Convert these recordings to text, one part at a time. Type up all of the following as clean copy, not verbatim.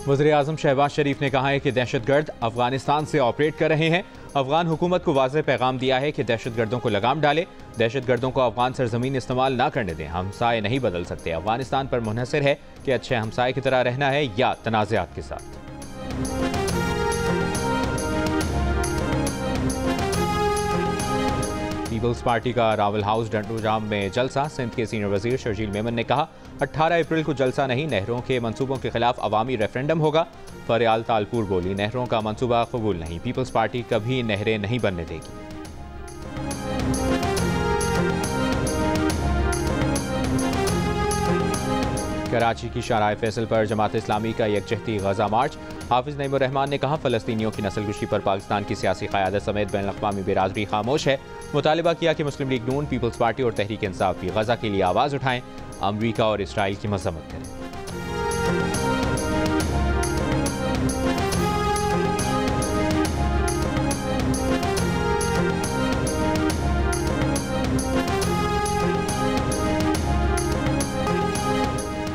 वज़ीर आज़म शहबाज शरीफ ने कहा है कि दहशतगर्द अफगानिस्तान से ऑपरेट कर रहे हैं। अफगान हुकूमत को वाज़ेह पैगाम दिया है कि दहशतगर्दों को लगाम डाले, दहशतगर्दों को अफगान सरजमीन इस्तेमाल ना करने दें। हमसाए नहीं बदल सकते। अफगानिस्तान पर मुनहसर है कि अच्छे हमसाए की तरह रहना है या तनाज़ात के साथ। पीपल्स पार्टी का रावल हाउस डंडोजाम में जलसा। सिंध के सीनियर वजीर शर्जील मेमन ने कहा 18 अप्रैल को जलसा नहीं, नहरों के मंसूबों के खिलाफ अवामी रेफरेंडम होगा। फरियाल तालपुर बोली, नहरों का मंसूबा कबूल नहीं, पीपल्स पार्टी कभी नहरें नहीं बनने देगी। कराची की शाहराह फैसल पर जमात इस्लामी का यकजहती गजा मार्च। हाफिज नईमुर रहमान ने कहा फलस्तीनियों की नस्लकुशी पर पाकिस्तान की सियासी क़यादत समेत बैनुल अक़वामी बिरादरी खामोश है। मुतालिबा किया कि मुस्लिम लीग नून, पीपल्स पार्टी और तहरीक इंसाफ भी गजा के लिए आवाज़ उठाएं, अमरीका और इसराइल की मज़म्मत करें।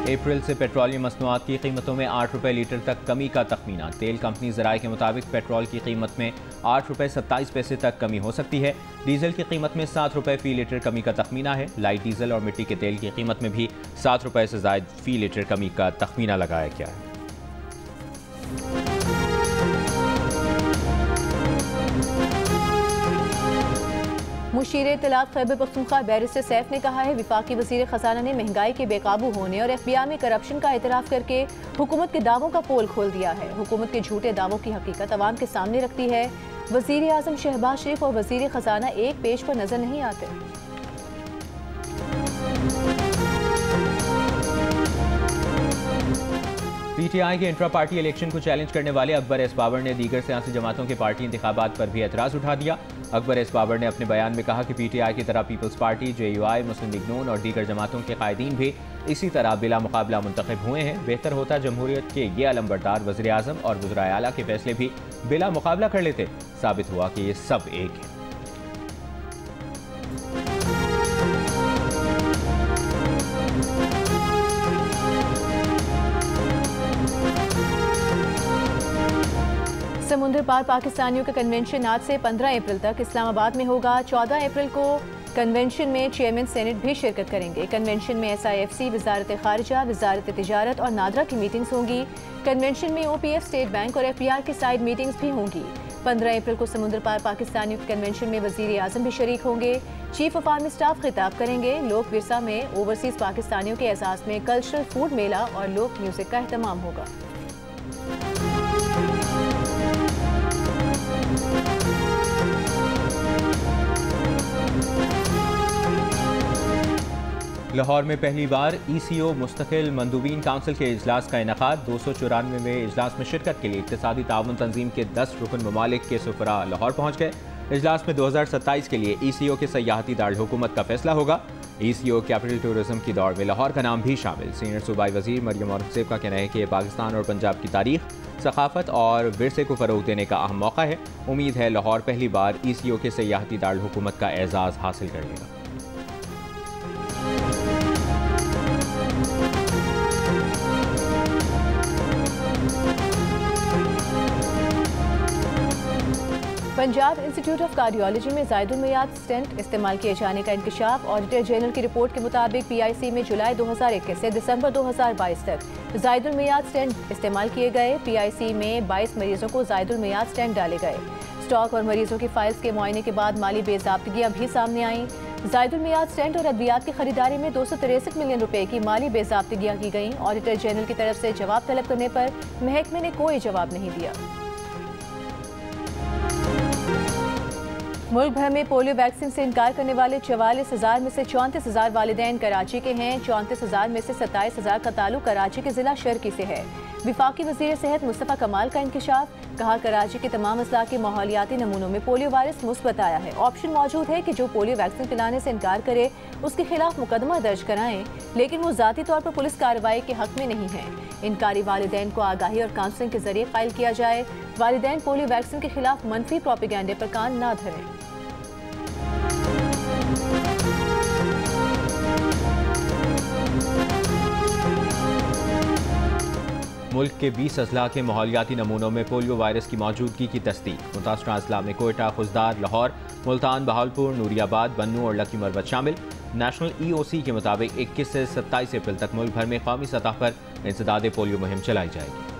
अप्रैल से पेट्रोलियम मसनूआत की कीमतों में 8 रुपये लीटर तक कमी का तखमीना। तेल कंपनी ज़राए के मुताबिक पेट्रोल की कीमत में 8 रुपये 27 पैसे तक कमी हो सकती है। डीजल की कीमत में 7 रुपये फ़ी लीटर कमी का तखमीना है। लाइट डीजल और मिट्टी के तेल की कीमत में भी 7 रुपये से ज़ायद फ़ी लीटर कमी का तखमीना लगाया गया है। मुशीर इत्तलात खैबर पख्तूनख्वा बैरिस्टर सैफ ने कहा है वफाकी वज़ीर ख़ज़ाना ने महंगाई के बेकाबू होने और FBI में करप्शन का एतराफ़ करके हुकूमत के दावों का पोल खोल दिया है। हुकूमत के झूठे दावों की हकीकत अवाम के सामने रखती है। वज़ीर आज़म शहबाज शरीफ और वज़ीर ख़ज़ाना एक पेज पर नजर नहीं आते। PTI के इंट्रा पार्टी इलेक्शन को चैलेंज करने वाले अकबर एस बाबर ने दीगर सियासी जमातों के पार्टी इंतखाबात पर भी एतराज़ उठा दिया। अकबर एस बाबर ने अपने बयान में कहा कि PTI की तरह पीपल्स पार्टी, JUI, मुस्लिम लीग नून और दीगर जमातों के कायदीन भी इसी तरह बिला मुकाबला मुंतखब हुए हैं। बेहतर होता जमहूरियत के ये अलमबरदार वज़ीर आज़म और वज़राए आला के फैसले भी बिला मुकाबला कर लेते। साबित हुआ कि ये सब एक है। समुद्र पार पाकिस्तानियों का कन्वेंशन आज से 15 अप्रैल तक इस्लामाबाद में होगा। 14 अप्रैल को कन्वेंशन में चेयरमैन सेनेट भी शिरकत करेंगे। कन्वेंशन में SIFC, वजारत खारिजा, वजारत तिजारत और नादरा की मीटिंग्स होंगी। कन्वेंशन में OPF, स्टेट बैंक और FPR की साइड मीटिंग्स भी होंगी। 15 अप्रैल को समुद्र पार पाकिस्तानियों के कन्वेंशन में वज़ीर आज़म भी शरीक होंगे। चीफ ऑफ आर्मी स्टाफ खिताब करेंगे। लोक विरसा में ओवरसीज़ पाकिस्तानियों के एजाज़ में कल्चरल फूड मेला और लोक म्यूज़िक का अहतमाम होगा। लाहौर में पहली बार ECO मुस्तकिल मंदूबीन काउंसिल के इजलास का इनेकाद। 294वें इजलास में शिरकत के लिए इक़्तिसादी ताउन तंजीम के 10 रुकन ममालिक के सुफरा लाहौर पहुँच गए। इजलास में 2027 के लिए ECO के सयाहती दारुल हुकूमत का फैसला होगा। ECO कैपिटल टूरिज्म की दौड़ में लाहौर का नाम भी शामिल। सीनियर सूबाई वजीर मरियम औरंगज़ेब का कहना है कि पाकिस्तान और पंजाब की तारीख, सकाफत और विरसे को फ़रोग देने का अहम मौका है। उम्मीद है लाहौर पहली बार ECO के सयाहती दारुल हुकूमत का एजाज़ हासिल कर लेगा। पंजाब इंस्टीट्यूट ऑफ कार्डियोलॉजी में ज़ायदुल मियाद स्टेंट इस्तेमाल किए जाने का इंकशाफ। ऑडिटर जनरल की रिपोर्ट के मुताबिक PIC में जुलाई 2021 से दिसंबर 2022 तक ज़ायदुल मियाद स्टेंट इस्तेमाल किए गए। PIC में 22 मरीजों को ज़ायदुल मियाद स्टेंट डाले गए। स्टॉक और मरीजों की फाइल्स के मुआयने के बाद माली बेज़ाब्तगियाँ भी सामने आईं। ज़ायदुल मियाद स्टेंट और अद्वियात की खरीदारी में 263 मिलियन रुपए की माली बेज़ाब्तगियाँ की गईं। ऑडिटर जनरल की तरफ से जवाब तलब करने पर महकमे ने कोई जवाब नहीं दिया। मुल्क भर में पोलियो वैक्सीन से इनकार करने वाले 44,000 में से 34,000 वालिदैन कराची के हैं। 34,000 में से 27,000 का ताल्लुक कराची के जिला शर्की से है। विफाकी वज़ीर सेहत मुस्तफ़ा कमाल का इंकशाफ। कहा कराची के तमाम अजला के माहौलियाती नमूनों में पोलियो वायरस मुस्बत आया है। ऑप्शन मौजूद है कि जो पोलियो वैक्सीन पिलाने से इनकार करे उसके खिलाफ मुकदमा दर्ज कराएं, लेकिन वो ज़ाती तौर पर पुलिस कार्रवाई के हक में नहीं है। इनकारी वालिदैन को आगाही और काउंसलिंग के जरिए फाइल किया जाए। वालिदैन पोलियो वैक्सीन के खिलाफ मनफी प्रोपेगेंडे पर कान न धरें। मुल्क के 20 अजला के माहौलियाती नमूनों में पोलियो वायरस की मौजूदगी की तस्दीक। मुतासरा अजला में कोयटा, खुजदार, लाहौर, मुल्तान, बहावलपुर, नूरियाबाद, बन्नू और लकी मरवत शामिल। नेशनल EOC के मुताबिक 21 से 27 अप्रैल तक मुल्क भर में कौमी सतह पर इंसदाद पोलियो मुहिम चलाई जाएगी।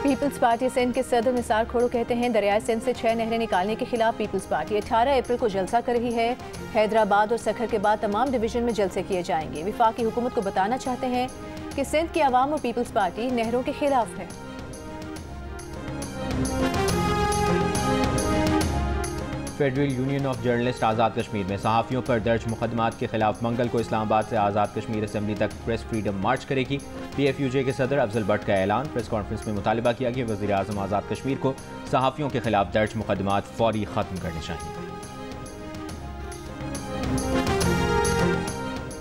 पीपल्स पार्टी सिंध के सदर निसार खोड़ो कहते हैं दरियाए सिंध से 6 नहरें निकालने के खिलाफ पीपल्स पार्टी 18 अप्रैल को जलसा कर रही है। हैदराबाद और सखर के बाद तमाम डिवीजन में जलसे किए जाएंगे। विफाकी हुकूमत को बताना चाहते हैं कि सिंध की आवाम और पीपल्स पार्टी नहरों के खिलाफ है। Federal union of journalist Azad Kashmir में सहाफ़ियों पर दर्ज मुकदमात के खिलाफ मंगल को इस्लामाबाद से आज़ाद कश्मीर असम्बली तक प्रेस फ्रीडम मार्च करेगी। PFUJ के सदर अफजल भट्ट का ऐलान। प्रेस कॉन्फ्रेंस में मुतालबा किया कि वज़ीर आज़म आज़ाद कश्मीर को सहाफ़ियों के खिलाफ दर्ज मुकदमात फौरी ख़त्म करने चाहिए।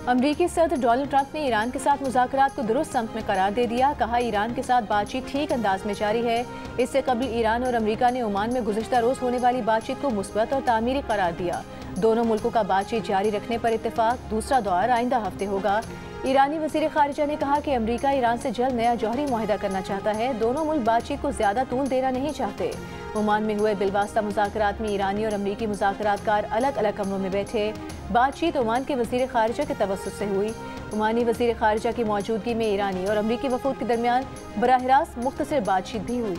अमरीकी सदर डोनाल्ड ट्रंप ने ईरान के साथ मुज़ाकरात को दुरुस्त समत में करार दे दिया। कहा ईरान के साथ बातचीत ठीक अंदाज में जारी है। इससे कबल ईरान और अमरीका ने ओमान में गुज़िश्ता रोज़ होने वाली बातचीत को मुस्बत और तामीरी करार दिया। दोनों मुल्कों का बातचीत जारी रखने पर इत्तेफाक। दूसरा दौर आइंदा हफ्ते होगा। ईरानी वज़ीर ख़ारिजा ने कहा कि अमरीका ईरान से जल्द नया जौहरी मुआहिदा करना चाहता है। दोनों मुल्क बातचीत को ज़्यादा तूल देना नहीं चाहते। ओमान में हुए बिलवास्ता मुज़ाकरात में ईरानी और अमरीकी मुज़ाकरातकार अलग अलग कमरों में बैठे। बातचीत ओमान के वज़ीर ख़ारिजा के तवस्सुत से हुई। ओमानी वज़ीर ख़ारिजा की मौजूदगी में ईरानी और अमरीकी वफ़ूद के दरमियान बराह रास्त मुख्तसर बातचीत भी हुई।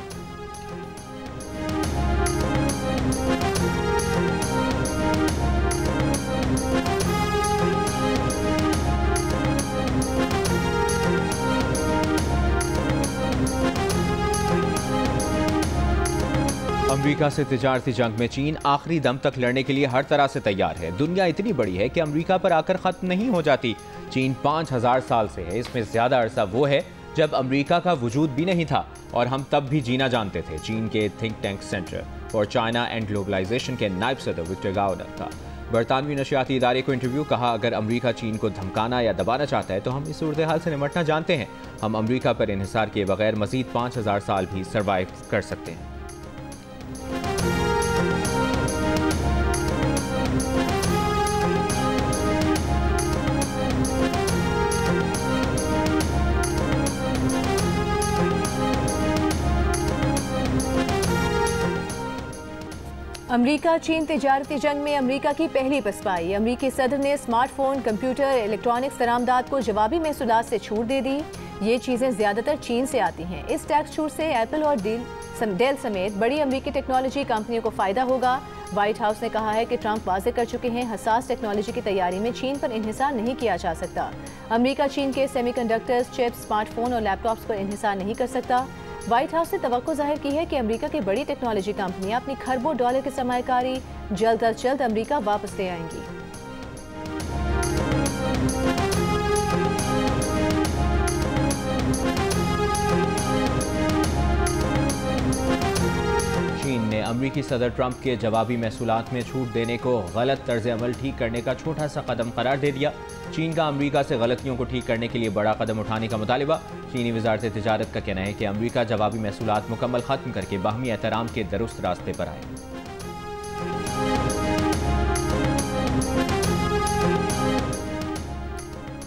अमरीका से तिजारती जंग में चीन आखिरी दम तक लड़ने के लिए हर तरह से तैयार है। दुनिया इतनी बड़ी है कि अमरीका पर आकर ख़त्म नहीं हो जाती। चीन 5000 साल से है। इसमें ज़्यादा अरसा वो है जब अमरीका का वजूद भी नहीं था और हम तब भी जीना जानते थे। चीन के think tank center for China and globalization के नायब सदर विक्टर गाउडर का बरतानवी नशियाती इदारे को इंटरव्यू। कहा अगर अमरीका चीन को धमकाना या दबाना चाहता है तो हम इस सूरत हाल से निमटना जानते हैं। हम अमरीका पर इन्हिसार किए बगैर मज़ीद 5000 साल भी सर्वाइव कर सकते हैं। अमरीका चीन तिजारती जंग में अमरीका की पहली पसपाई। अमरीकी सदर ने स्मार्टफोन, कंप्यूटर, इलेक्ट्रॉनिक्स दरामदात को जवाबी महसूलात से छूट दे दी। ये चीज़ें ज़्यादातर चीन से आती हैं। इस टैक्स छूट से एप्पल और डेल समेत बड़ी अमरीकी टेक्नोलॉजी कंपनियों को फ़ायदा होगा। व्हाइट हाउस ने कहा है कि ट्रंप वाज़ेह कर चुके हैं हसास टेक्नोलॉजी की तैयारी में चीन पर इन्हिसार नहीं किया जा सकता। अमरीका चीन के सेमीकंडक्टर्स, चिप्स, स्मार्टफोन और लैपटॉप्स पर इन्हिसार नहीं कर सकता। व्हाइट हाउस ने तवक्को जाहिर की है कि अमेरिका की बड़ी टेक्नोलॉजी कंपनियां अपनी खरबों डॉलर की सरमायाकारी जल्द अज जल्द अमेरिका वापस ले आएंगी। चीन ने अमरीकी सदर ट्रंप के जवाबी महसूलात में छूट देने को गलत तर्ज अमल ठीक करने का छोटा सा कदम करार दे दिया। चीन का अमरीका से गलतियों को ठीक करने के लिए बड़ा कदम उठाने का मुतालिबा। चीनी वजारत तिजारत का कहना है कि अमरीका जवाबी महसूलात मुकम्मल खत्म करके बाहमी एहतराम के दुरुस्त रास्ते पर आए।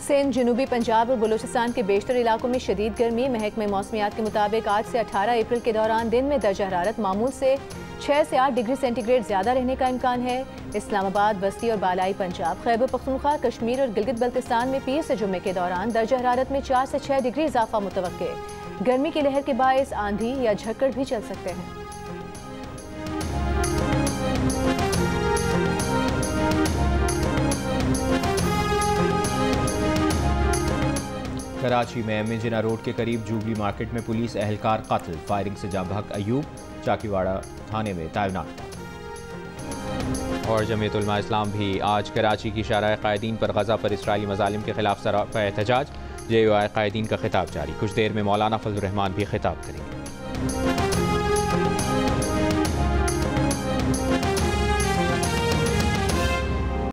सिंध, जनूबी पंजाब और बलूचिस्तान के बेशतर इलाकों में शदीद गर्मी। महकमे मौसमियात के मुताबिक आज से 18 अप्रैल के दौरान दिन में दर्जा हरारत मामूल से 6 से 8 डिग्री सेंटीग्रेड ज़्यादा रहने का इम्कान है। इस्लामाबाद, बस्ती और बालाई पंजाब, खैबर पख्तूनख्वा, कश्मीर और गिलगित बल्तिस्तान में पीर से जुम्मे के दौरान दर्जा हरारत में 4 से 6 डिग्री इजाफा मुतवक्के। गर्मी की लहर के बायस आंधी या झक्कड़ भी चल सकते हैं। कराची में मिंजिना रोड के करीब जूबली मार्केट में पुलिस एहलकार कत्ल। फायरिंग से जांबहक अयूब चाकीवाड़ा थाने में तैनात। और जमीयत उलमा इस्लाम भी आज कराची की शाराए कायदीन पर गजा पर इसराइली मजालिम के खिलाफ सरापा एहतजाज। JUI कायदीन का खिताब जारी। कुछ देर में मौलाना फजल रहमान भी खिताब करेंगे।